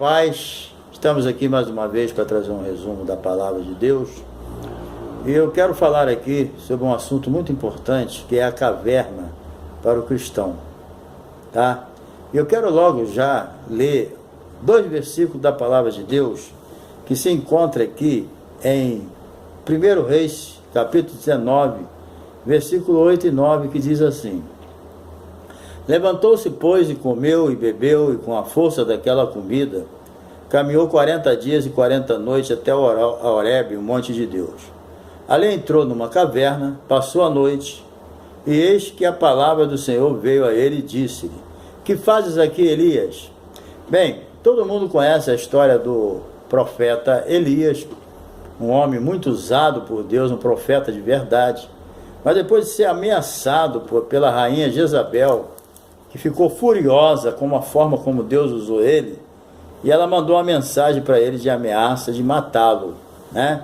paz. Estamos aqui mais uma vez para trazer um resumo da palavra de Deus. E eu quero falar aqui sobre um assunto muito importante, que é a caverna para o cristão. Tá? E eu quero logo já ler 2 versículos da palavra de Deus, que se encontra aqui em 1 Reis, capítulo 19, versículo 8 e 9, que diz assim: Levantou-se, pois, e comeu e bebeu, e com a força daquela comida, caminhou 40 dias e 40 noites até Horebe, o monte de Deus. Ali entrou numa caverna, passou a noite, e eis que a palavra do Senhor veio a ele e disse-lhe: Que fazes aqui, Elias? Bem, todo mundo conhece a história do profeta Elias, um homem muito usado por Deus, um profeta de verdade, mas depois de ser ameaçado pela rainha Jezabel, que ficou furiosa com a forma como Deus usou ele, e ela mandou uma mensagem para ele de ameaça de matá-lo, né?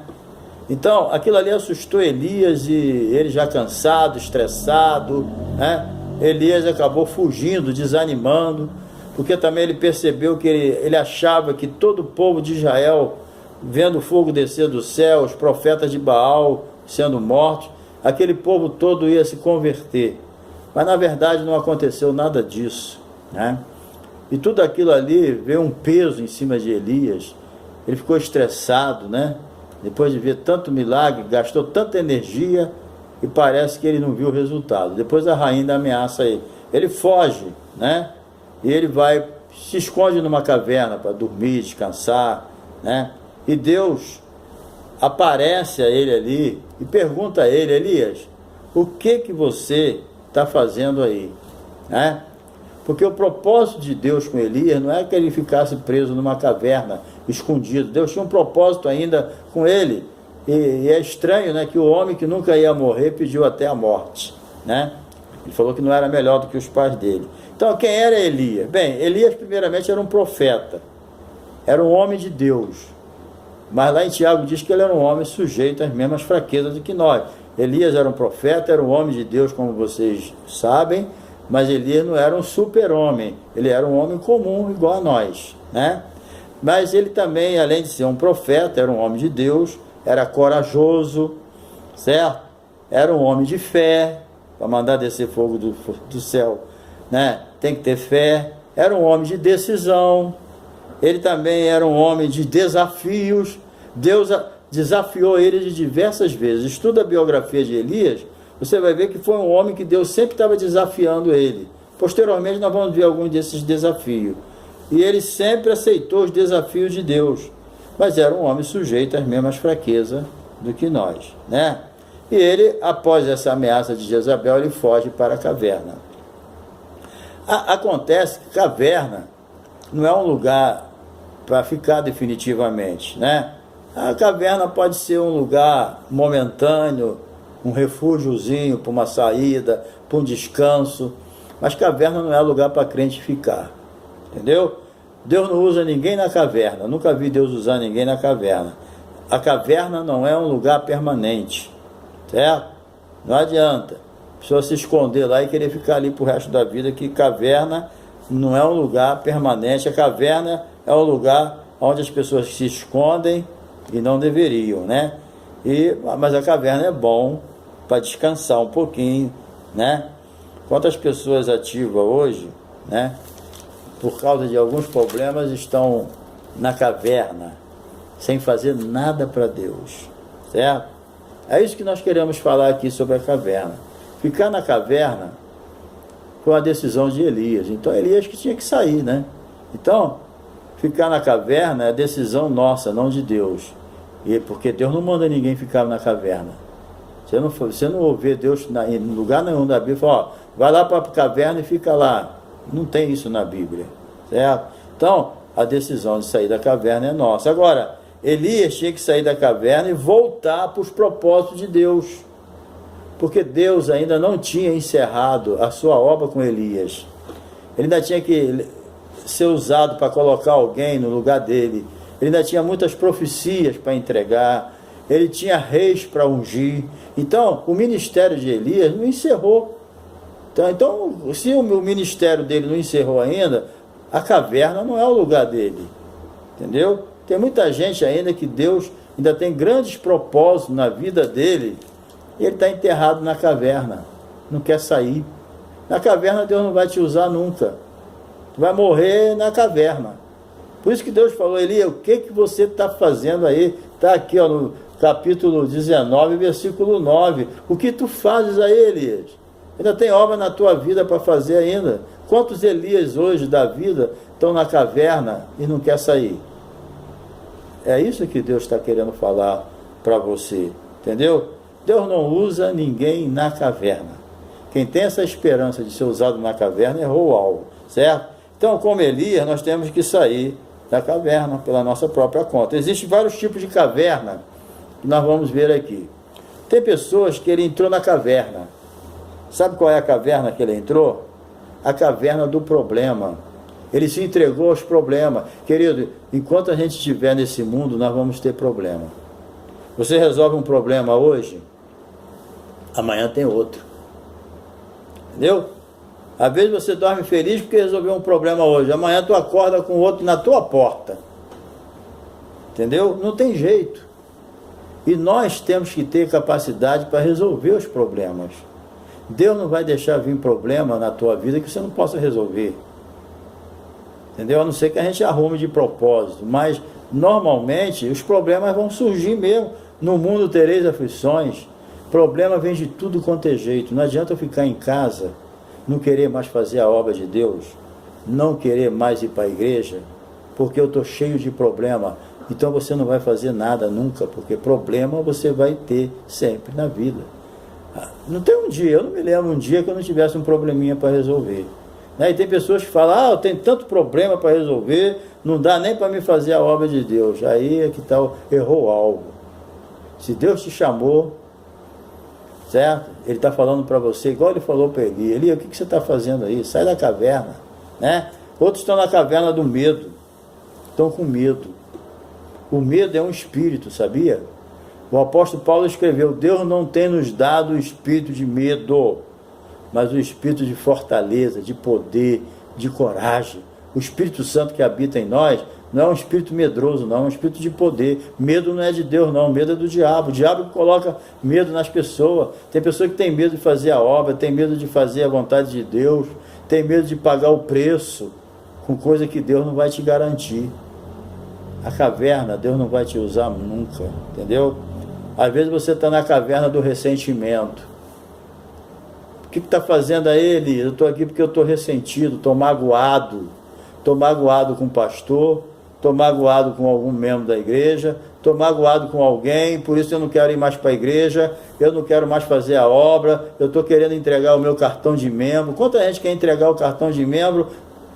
Então, aquilo ali assustou Elias, e ele já cansado, estressado, né? Elias acabou fugindo, desanimando, porque também ele percebeu que ele achava que todo o povo de Israel, vendo o fogo descer do céu, os profetas de Baal sendo mortos, aquele povo todo ia se converter. Mas na verdade não aconteceu nada disso, né? E tudo aquilo ali veio um peso em cima de Elias. Ele ficou estressado, né? Depois de ver tanto milagre, gastou tanta energia e parece que ele não viu o resultado. Depois a rainha ameaça ele. Ele foge, né? E ele se esconde numa caverna para dormir, descansar, né? E Deus aparece a ele ali e pergunta a ele: Elias, o que você está fazendo aí, né? Porque o propósito de Deus com Elias não é que ele ficasse preso numa caverna, escondido. Deus tinha um propósito ainda com ele. E é estranho, né, que o homem que nunca ia morrer pediu até a morte, né? Ele falou que não era melhor do que os pais dele. Então, quem era Elias? Bem, Elias primeiramente era um profeta, era um homem de Deus. Mas lá em Tiago diz que ele era um homem sujeito às mesmas fraquezas do que nós. Elias era um profeta, era um homem de Deus, como vocês sabem, mas Elias não era um super-homem, ele era um homem comum, igual a nós, né? Mas ele também, além de ser um profeta, era um homem de Deus, era corajoso, certo? Era um homem de fé, para mandar descer fogo do céu, né? Tem que ter fé. Era um homem de decisão, ele também era um homem de desafios. Deus desafiou ele de diversas vezes. Estuda a biografia de Elias, você vai ver que foi um homem que Deus sempre estava desafiando ele. Posteriormente nós vamos ver alguns desses desafios. E ele sempre aceitou os desafios de Deus, mas era um homem sujeito às mesmas fraquezas do que nós, né? E ele, após essa ameaça de Jezabel, ele foge para a caverna. Acontece que caverna não é um lugar para ficar definitivamente, né? A caverna pode ser um lugar momentâneo, um refúgiozinho para uma saída, para um descanso, mas caverna não é lugar para crente ficar, entendeu? Deus não usa ninguém na caverna, nunca vi Deus usar ninguém na caverna. A caverna não é um lugar permanente, certo? Não adianta a pessoa se esconder lá e querer ficar ali pro resto da vida, que caverna não é um lugar permanente. A caverna é um lugar onde as pessoas se escondem e não deveriam, né? Mas a caverna é bom para descansar um pouquinho, né? Quantas pessoas ativas hoje, né, por causa de alguns problemas, estão na caverna, sem fazer nada para Deus, certo? É isso que nós queremos falar aqui sobre a caverna. Ficar na caverna foi a decisão de Elias. Então Elias que tinha que sair, né? Então, ficar na caverna é decisão nossa, não de Deus. Porque Deus não manda ninguém ficar na caverna. Você não ouvir Deus em lugar nenhum da Bíblia, fala, ó, vai lá para a caverna e fica lá. Não tem isso na Bíblia, certo? Então, a decisão de sair da caverna é nossa. Agora, Elias tinha que sair da caverna e voltar para os propósitos de Deus, porque Deus ainda não tinha encerrado a sua obra com Elias. Ele ainda tinha que ser usado para colocar alguém no lugar dele. Ele ainda tinha muitas profecias para entregar. Ele tinha reis para ungir. Então, o ministério de Elias não encerrou. Então, se o ministério dele não encerrou ainda, a caverna não é o lugar dele. Entendeu? Tem muita gente ainda que Deus ainda tem grandes propósitos na vida dele, e ele está enterrado na caverna, não quer sair. Na caverna Deus não vai te usar nunca. Tu vai morrer na caverna. Por isso que Deus falou, Elias, o que você está fazendo aí? Está aqui ó, no capítulo 19, versículo 9. O que tu fazes aí, Elias? Ainda tem obra na tua vida para fazer ainda. Quantos Elias hoje da vida estão na caverna e não quer sair? É isso que Deus está querendo falar para você, entendeu? Deus não usa ninguém na caverna. Quem tem essa esperança de ser usado na caverna errou o alvo, certo? Então, como Elias, nós temos que sair da caverna pela nossa própria conta. Existem vários tipos de caverna que nós vamos ver aqui. Tem pessoas que ele entrou na caverna. Sabe qual é a caverna que ele entrou? A caverna do problema. Ele se entregou aos problemas. Querido, enquanto a gente estiver nesse mundo, nós vamos ter problema. Você resolve um problema hoje, amanhã tem outro. Entendeu? Às vezes você dorme feliz porque resolveu um problema hoje, amanhã tu acorda com outro na tua porta. Entendeu? Não tem jeito. E nós temos que ter capacidade para resolver os problemas. Deus não vai deixar vir problema na tua vida que você não possa resolver. Entendeu? A não ser que a gente arrume de propósito. Mas, normalmente, os problemas vão surgir mesmo. No mundo tereis aflições. Problema vem de tudo quanto é jeito. Não adianta eu ficar em casa, não querer mais fazer a obra de Deus, não querer mais ir para a igreja, porque eu estou cheio de problema. Então você não vai fazer nada nunca, porque problema você vai ter sempre na vida. Não tem um dia, eu não me lembro um dia que eu não tivesse um probleminha para resolver. E tem pessoas que falam, eu tenho tanto problema para resolver, não dá nem para me fazer a obra de Deus. Aí é que tal, errou o alvo. Se Deus te chamou, certo? Ele está falando para você, igual ele falou para Elias, Elias, o que você está fazendo aí? Sai da caverna, né? Outros estão na caverna do medo, estão com medo. O medo é um espírito, sabia? O apóstolo Paulo escreveu, Deus não tem nos dado o espírito de medo, mas o espírito de fortaleza, de poder, de coragem. O Espírito Santo que habita em nós não é um espírito medroso, não, é um espírito de poder. Medo não é de Deus, não, medo é do diabo. O diabo que coloca medo nas pessoas. Tem pessoa que tem medo de fazer a obra, tem medo de fazer a vontade de Deus, tem medo de pagar o preço com coisa que Deus não vai te garantir. A caverna, Deus não vai te usar nunca, entendeu? Às vezes você está na caverna do ressentimento. O que está fazendo aí, Elias? Eu estou aqui porque eu estou ressentido, estou magoado. Estou magoado com o pastor, estou magoado com algum membro da igreja, estou magoado com alguém, por isso eu não quero ir mais para a igreja, eu não quero mais fazer a obra, eu estou querendo entregar o meu cartão de membro. Quanta gente quer entregar o cartão de membro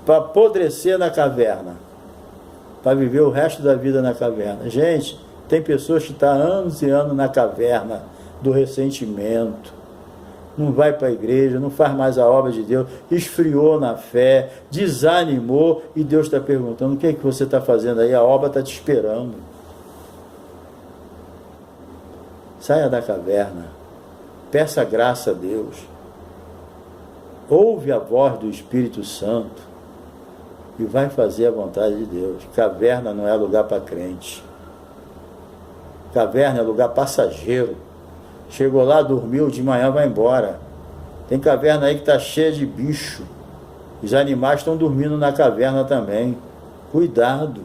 para apodrecer na caverna? Para viver o resto da vida na caverna. Gente, tem pessoas que estão anos e anos na caverna do ressentimento. Não vai para a igreja, não faz mais a obra de Deus, esfriou na fé, desanimou, e Deus está perguntando, o que é que você está fazendo aí? A obra está te esperando. Saia da caverna, peça graça a Deus, ouve a voz do Espírito Santo e vai fazer a vontade de Deus. Caverna não é lugar para crente, caverna é lugar passageiro. Chegou lá, dormiu, de manhã vai embora. Tem caverna aí que está cheia de bicho. Os animais estão dormindo na caverna também. Cuidado.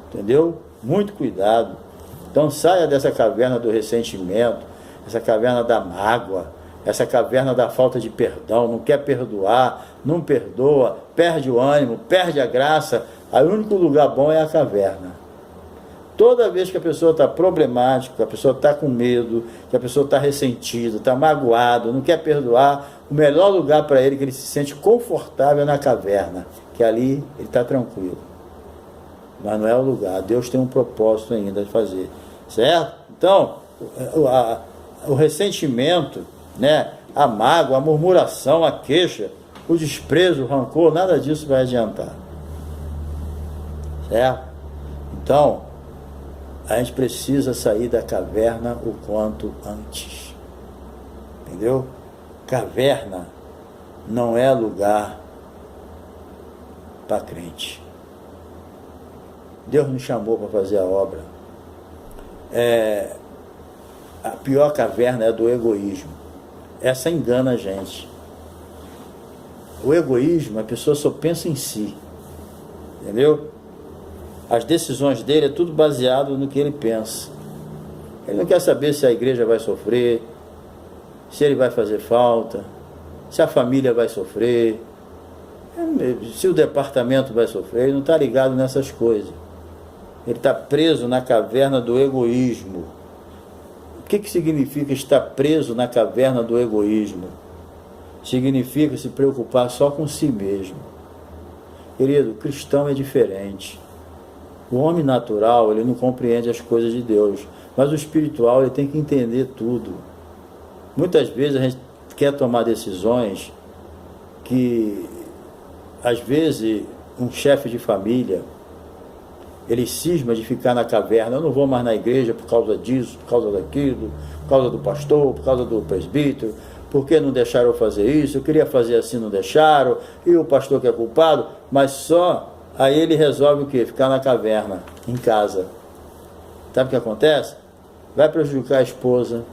Entendeu? Muito cuidado. Então saia dessa caverna do ressentimento, essa caverna da mágoa, essa caverna da falta de perdão. Não quer perdoar, não perdoa, perde o ânimo, perde a graça. Aí o único lugar bom é a caverna. Toda vez que a pessoa está problemática, que a pessoa está com medo, que a pessoa está ressentida, está magoado, não quer perdoar, o melhor lugar para ele, que ele se sente confortável, é na caverna, que ali ele está tranquilo. Mas não é o lugar, Deus tem um propósito ainda de fazer, certo? Então, o ressentimento, né, a mágoa, a murmuração, a queixa, o desprezo, o rancor, nada disso vai adiantar, certo? Então, a gente precisa sair da caverna o quanto antes. Entendeu? Caverna não é lugar para crente. Deus nos chamou para fazer a obra. A pior caverna é a do egoísmo. Essa engana a gente. O egoísmo, a pessoa só pensa em si. Entendeu? As decisões dele é tudo baseado no que ele pensa. Ele não quer saber se a igreja vai sofrer, se ele vai fazer falta, se a família vai sofrer, se o departamento vai sofrer. Ele não está ligado nessas coisas. Ele está preso na caverna do egoísmo. O que significa estar preso na caverna do egoísmo? Significa se preocupar só com si mesmo. Querido, o cristão é diferente. O homem natural, ele não compreende as coisas de Deus, mas o espiritual, ele tem que entender tudo. Muitas vezes a gente quer tomar decisões que, às vezes, um chefe de família, ele cisma de ficar na caverna. Eu não vou mais na igreja por causa disso, por causa daquilo, por causa do pastor, por causa do presbítero, porque não deixaram eu fazer isso, eu queria fazer assim, não deixaram, e o pastor que é culpado. Mas só aí ele resolve o quê? Ficar na caverna, em casa. Sabe o que acontece? Vai prejudicar a esposa,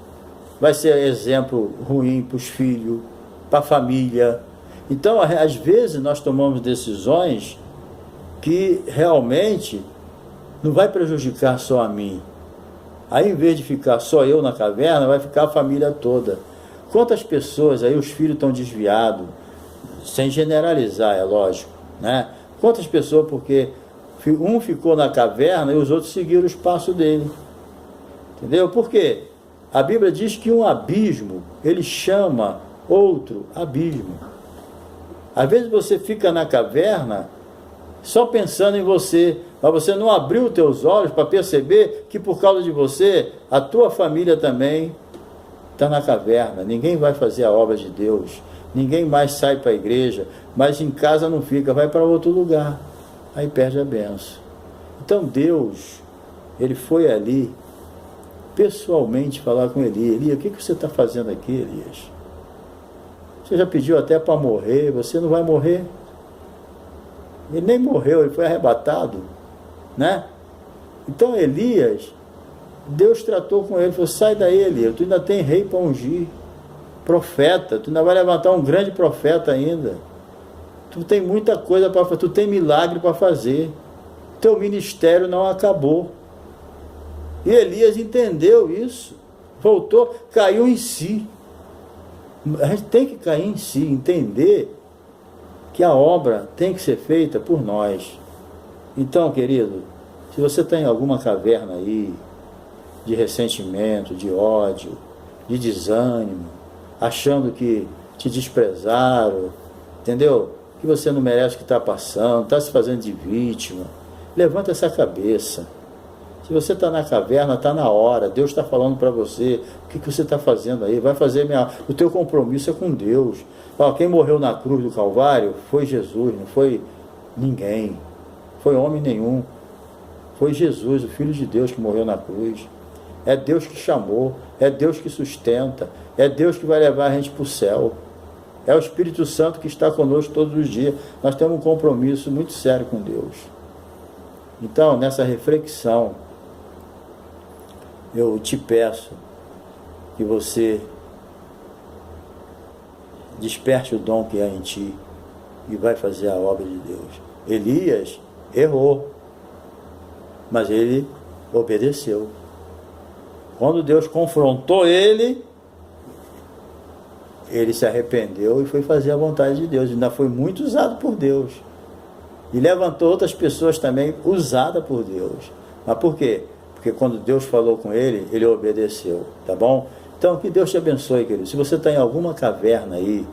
vai ser exemplo ruim para os filhos, para a família. Então, às vezes, nós tomamos decisões que realmente não vai prejudicar só a mim. Aí, em vez de ficar só eu na caverna, vai ficar a família toda. Quantas pessoas aí os filhos estão desviados, sem generalizar, é lógico, né? Quantas pessoas, porque um ficou na caverna e os outros seguiram os passos dele. Entendeu? Por quê? A Bíblia diz que um abismo, ele chama outro abismo. Às vezes você fica na caverna só pensando em você, mas você não abriu os teus olhos para perceber que por causa de você, a tua família também está na caverna. Ninguém vai fazer a obra de Deus, ninguém mais sai para a igreja, mas em casa não fica, vai para outro lugar, aí perde a bênção. Então Deus, ele foi ali pessoalmente falar com Elias. Elias, o que você está fazendo aqui, Elias? Você já pediu até para morrer, você não vai morrer? Ele nem morreu, ele foi arrebatado, né? Então Elias, Deus tratou com ele, falou: sai daí, Elias, tu ainda tem rei para ungir, profeta, tu ainda vai levantar um grande profeta ainda, tu tem muita coisa para fazer, tu tem milagre para fazer, teu ministério não acabou. E Elias entendeu isso, voltou, caiu em si. A gente tem que cair em si, entender que a obra tem que ser feita por nós. Então, querido, se você tem alguma caverna aí, de ressentimento, de ódio, de desânimo, achando que te desprezaram, entendeu? Que você não merece o que está passando, está se fazendo de vítima, levanta essa cabeça. Se você está na caverna, está na hora. Deus está falando para você. O que você está fazendo aí? Vai fazer o teu compromisso é com Deus. Quem morreu na cruz do Calvário foi Jesus, não foi ninguém. Foi homem nenhum. Foi Jesus, o Filho de Deus, que morreu na cruz. É Deus que chamou, é Deus que sustenta, é Deus que vai levar a gente para o céu. É o Espírito Santo que está conosco todos os dias. Nós temos um compromisso muito sério com Deus. Então, nessa reflexão, eu te peço que você desperte o dom que há em ti e vai fazer a obra de Deus. Elias errou, mas ele obedeceu. Quando Deus confrontou ele, ele se arrependeu e foi fazer a vontade de Deus. Ainda foi muito usado por Deus. E levantou outras pessoas também usadas por Deus. Mas por quê? Porque quando Deus falou com ele, ele obedeceu, tá bom? Então, que Deus te abençoe, querido. Se você está em alguma caverna aí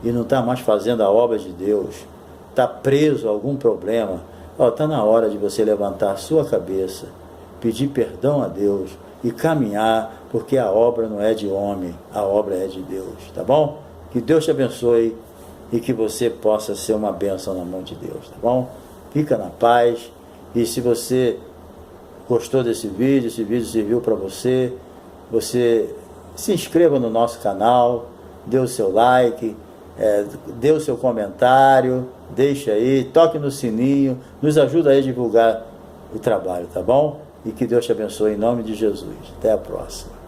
e não está mais fazendo a obra de Deus, está preso a algum problema, está na hora de você levantar a sua cabeça, pedir perdão a Deus e caminhar, porque a obra não é de homem, a obra é de Deus, tá bom? Que Deus te abençoe e que você possa ser uma bênção na mão de Deus, tá bom? Fica na paz. E se você gostou desse vídeo, esse vídeo serviu para você, você se inscreva no nosso canal, dê o seu like, dê o seu comentário, deixa aí, toque no sininho, nos ajuda aí a divulgar o trabalho, tá bom? E que Deus te abençoe em nome de Jesus. Até a próxima.